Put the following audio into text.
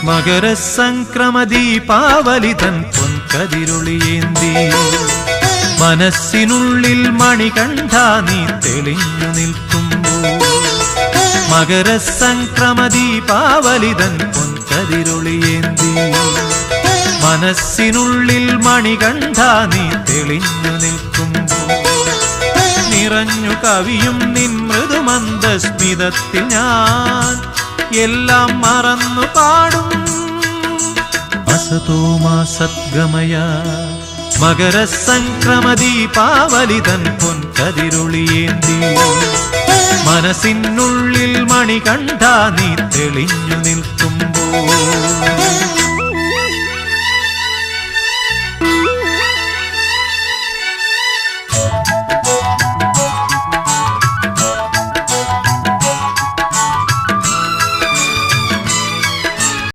മകരസംക്രമദീപാവലിതൻ പൊൻകതിരൊളിയേന്തി മനസ്സിനുള്ളിൽ മണികണ്ഠ നീ തെളിഞ്ഞു നിൽക്കുമ്പോൾ മകരസംക്രമദീപാവലിതൻ പൊൻകതിരൊളിയേന്തി മനസ്സിനുള്ളിൽ മണികണ്ഠ നീ തെളിഞ്ഞു നിൽക്കുമ്പോൾ നിറഞ്ഞു കവിയും നിൻ മൃദുമന്ദസ്മിതത്തിൽ ഞാൻ എല്ലാം മറന്നു പാടും അസതോ മാ സദ്ഗമയ മകരസംക്രമദീപാവലിതൻ പൊൻകതിരൊളിയേന്തി മനസ്സിനുള്ളിൽ മണികണ്ഠ നീ തെളിഞ്ഞു നിൽക്കുമ്പോൾ